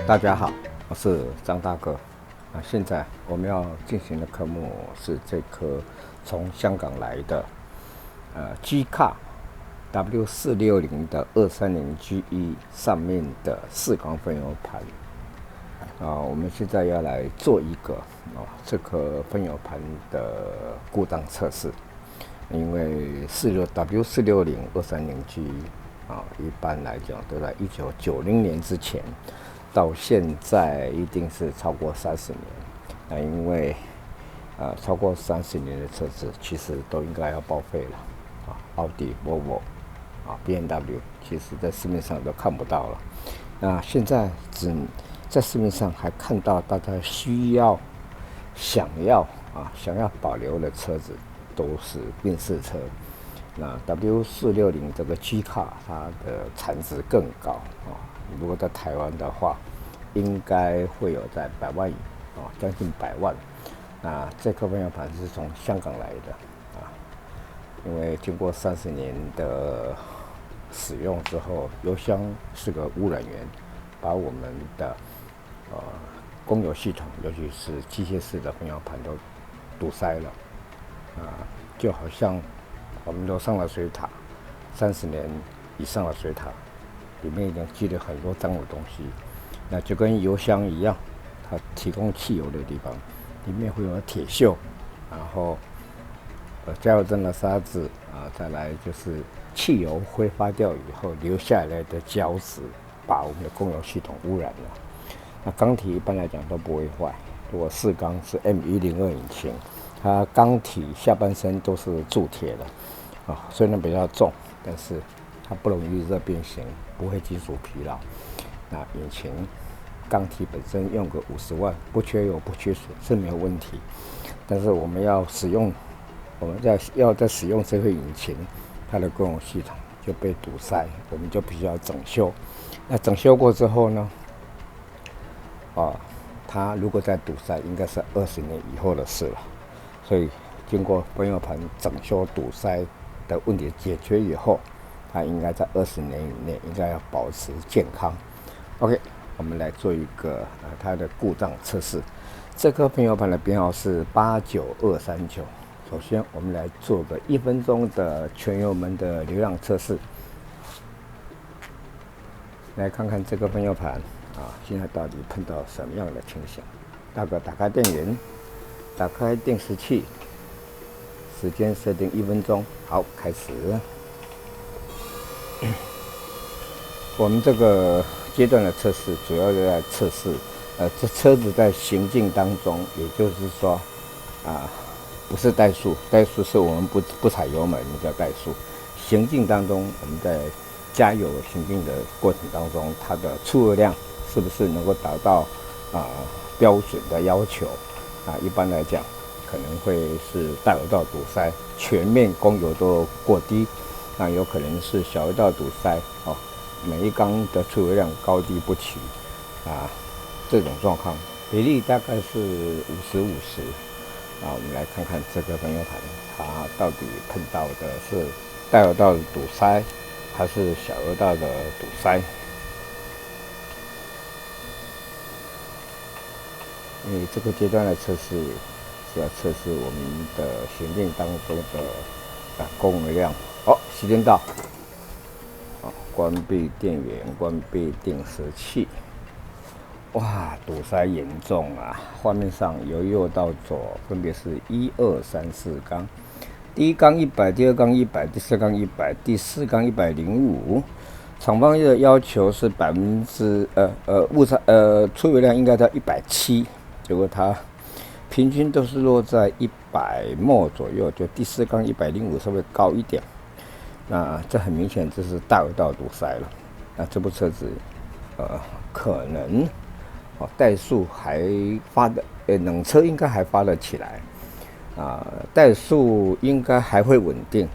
大家好，我是张大哥。现在我们要进行的科目是这颗从香港来的G 卡 W460的230GE 上面的4缸分油盘。我们现在要来做一个这颗分油盘的故障测试。因为W460 230GE 一般来讲都在1990年之前。到现在一定是超过30年，因为超过30年的车子其实都应该要报废了奥迪、Volvo BMW 其实在市面上都看不到了。那现在只在市面上还看到大家想要保留的车子都是宾士车。那 W460 这个 G 卡它的产值更高如果在台湾的话，应该会有在100万以将近100万。那这颗分油盘是从香港来的因为经过30年的使用之后，油箱是个污染源，把我们的供油系统，尤其是机械式的分油盘都堵塞了就好像我们都上了水塔，30年以上的水塔。里面已经积了很多脏的东西，那就跟油箱一样，它提供汽油的地方，里面会有铁锈，然后加油站的沙子再来就是汽油挥发掉以后留下来的胶质，把我们的供油系统污染了。那缸体一般来讲都不会坏，如果4缸是 M102 引擎，它缸体下半身都是铸铁的虽然比较重，但是它不容易热变形，不会金属疲劳。那引擎缸体本身用个50万，不缺油不缺水是没有问题。但是我们要使用这个引擎，它的供油系统就被堵塞，我们就必须要整修。那整修过之后呢，它如果再堵塞，应该是20年以后的事了。所以经过分油盘整修堵塞的问题解决以后，它应该在20年以内应该要保持健康。OK， 我们来做一个它的故障测试。这颗分油盘的编号是89239。首先，我们来做个1分钟的全油门的流量测试。来看看这个分油盘现在到底碰到什么样的情形？大哥，打开电源，打开定时器，时间设定1分钟。好，开始。我们这个阶段的测试，主要是在测试，这车子在行进当中，也就是说，不是怠速，怠速是我们不踩油门叫怠速。行进当中，我们在加油行进的过程当中，它的出油量是不是能够达到标准的要求？一般来讲，可能会是大油道堵塞，全面供油都过低，有可能是小油道堵塞每一缸的出油量高低不齐这种状况比例大概是50-50。我们来看看这个分油盘，它到底碰到的是大油道的堵塞，还是小油道的堵塞？因为这个阶段的测试是要测试我们的行进当中的供油量。时间到，关闭电源，关闭定时器。哇，堵塞严重啊！画面上由右到左分别是1、2、3、4缸，第一缸100，第二缸100，第四缸100，第四缸105。厂方的要求是出油量应该到170，结果它平均都是落在100ml左右，就第四缸105稍微高一点。那这很明显，这是大油道堵塞了。那这部车子，可能怠速还发的，冷车应该还发得起来，怠速应该还会稳定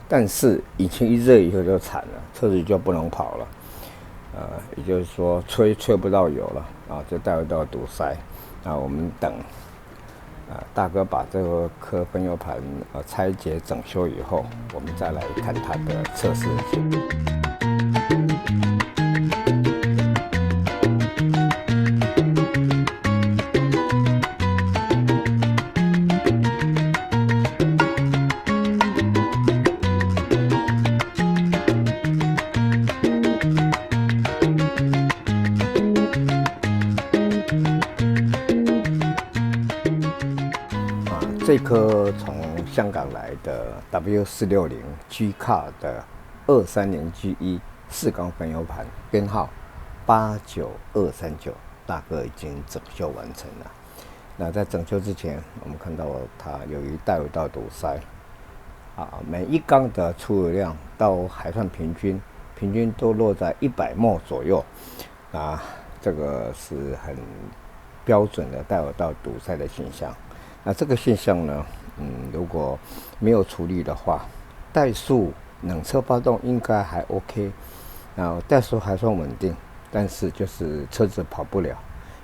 但是引擎一热以后就惨了，车子就不能跑了，也就是说吹不到油了这大油道堵塞。那我们等大哥把这个颗分油盘拆解整修以后，我们再来看它的测试。这颗从香港来的 W460 G-Car 的230GE 4缸分油盘，编号89239，大哥已经整修完成了。那在整修之前，我们看到它由于大油道堵塞，每一缸的出油量都还算平均都落在100ml左右，这个是很标准的大油道堵塞的现象。那这个现象呢，如果没有处理的话，怠速冷车发动应该还 OK， 怠速还算稳定，但是就是车子跑不了，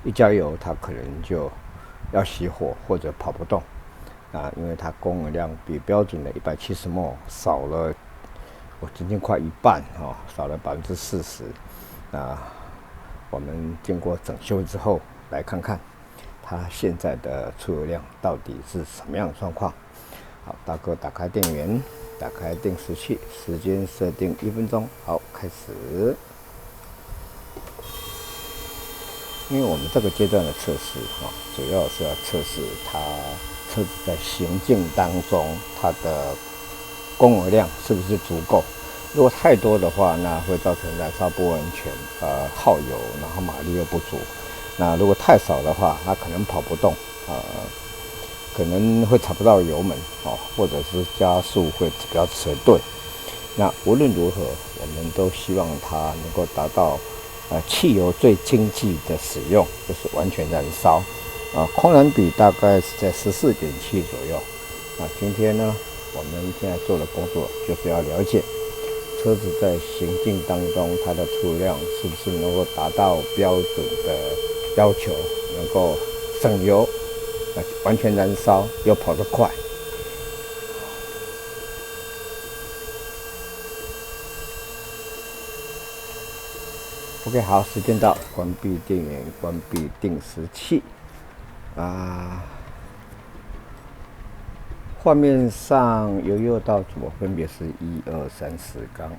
一加油它可能就要熄火或者跑不动因为它供油量比标准的170ml少了将近快一半少了40%。我们经过整修之后，来看看它现在的出油量到底是什么样的状况。好，大哥打开电源，打开定时器，时间设定1分钟。好，开始。因为我们这个阶段的测试主要是要测试它车子在行进当中它的供油量是不是足够。如果太多的话，那会造成燃烧不安全，耗油，然后马力又不足。那如果太少的话，它可能跑不动，可能会踩不到油门或者是加速会比较迟钝。那无论如何，我们都希望它能够达到汽油最经济的使用，就是完全燃烧。空燃比大概是在14.7左右。今天呢，我们现在做的工作就是要了解车子在行进当中，它的出油量是不是能够达到标准的要求，能够省油，完全燃烧又跑得快。OK， 好，时间到，关闭电源，关闭定时器。画面上由右到左分别是1、2、3、4缸，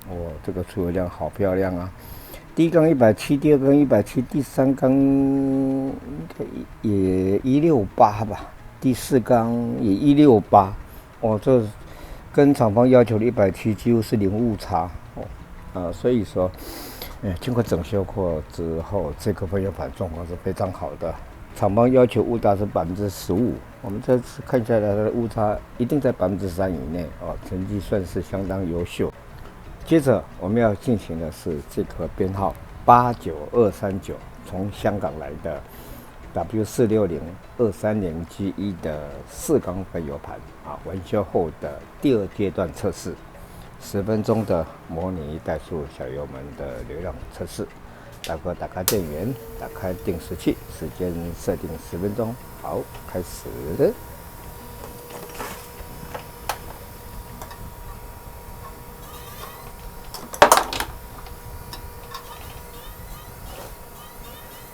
这个出油量好漂亮啊！第一缸170，第二缸170，第三缸也168吧，第四缸也168，这跟厂方要求的170几乎是零误差所以说经过整修过之后，这个喷油盘状况是非常好的。厂方要求误差是15%，我们这次看下来，它的误差一定在3%以内哦，成绩算是相当优秀。接着我们要进行的是这颗编号89239，从香港来的 W460-230G1 的4缸喷油盘啊，完修后的第2阶段测试，10分钟的模拟怠速小油门的流量测试。大哥打开电源，打开定时器，时间设定10分钟。好，开始。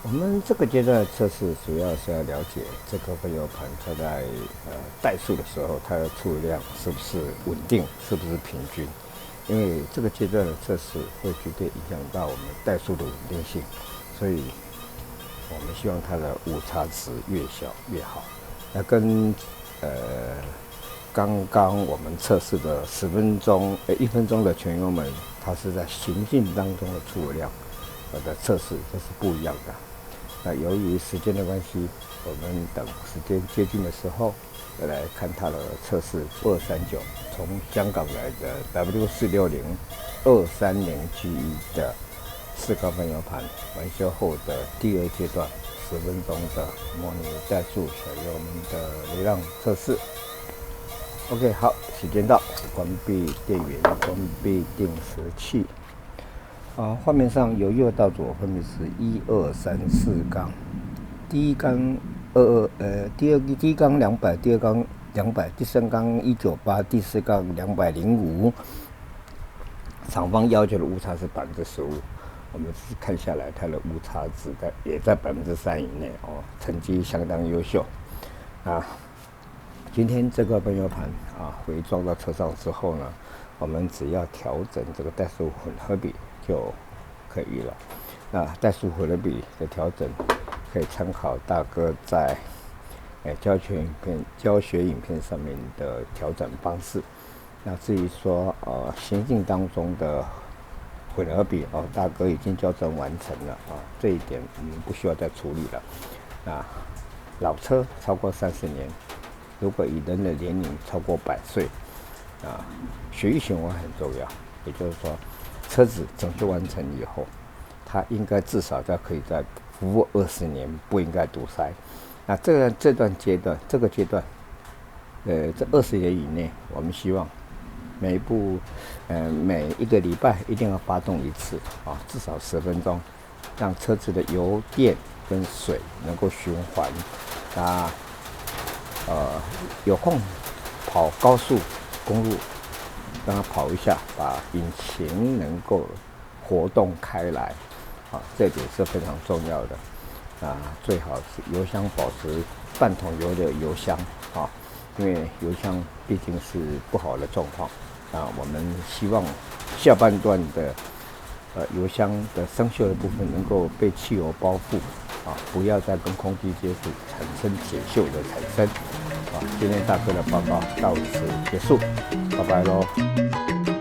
我们这个阶段的测试主要是要了解这个喷油盘它在怠速的时候，它的出力量是不是稳定，是不是平均。因为这个阶段的测试会绝对影响到我们怠速的稳定性，所以我们希望它的误差值越小越好。那跟刚刚我们测试的1分钟的全油门，它是在行进当中的出力量的测试，这是不一样的。那由于时间的关系，我们等时间接近的时候，再来看它的测试239。从香港来的 W460-230G1 的4缸喷油盘完修后的第2阶段10分钟的模拟怠速小油门的流量测试。OK， 好，时间到，关闭电源，关闭定时器。画面上由右到左分别是1、2、3、4缸，第一缸第一缸200，第2缸200，第3缸198，第4缸205。厂方要求的误差是15%，我们看下来，它的误差值也在3%以内哦，成绩相当优秀。今天这个喷油盘回装到车上之后呢，我们只要调整这个怠速混合比就可以了。那怠速混合比的调整可以参考大哥在教学影片上面的调整方式。那至于说行进当中的混合比大哥已经校正完成了这一点我们不需要再处理了。老车超过30年，如果以人的年龄超过100岁血液循环很重要，也就是说车子整修完成以后，它应该至少可以在服务20年，不应该堵塞。那这个阶段，这20年以内，我们希望每一个礼拜一定要发动一次至少10分钟，让车子的油、电跟水能够循环。有空跑高速公路，让它跑一下，把引擎能够活动开来这点是非常重要的。最好是油箱保持半桶油的油箱因为油箱毕竟是不好的状况我们希望下半段的油箱的生锈的部分能够被汽油包覆不要再跟空气接触产生铁锈的产生今天大哥的报告到此结束，拜拜喽。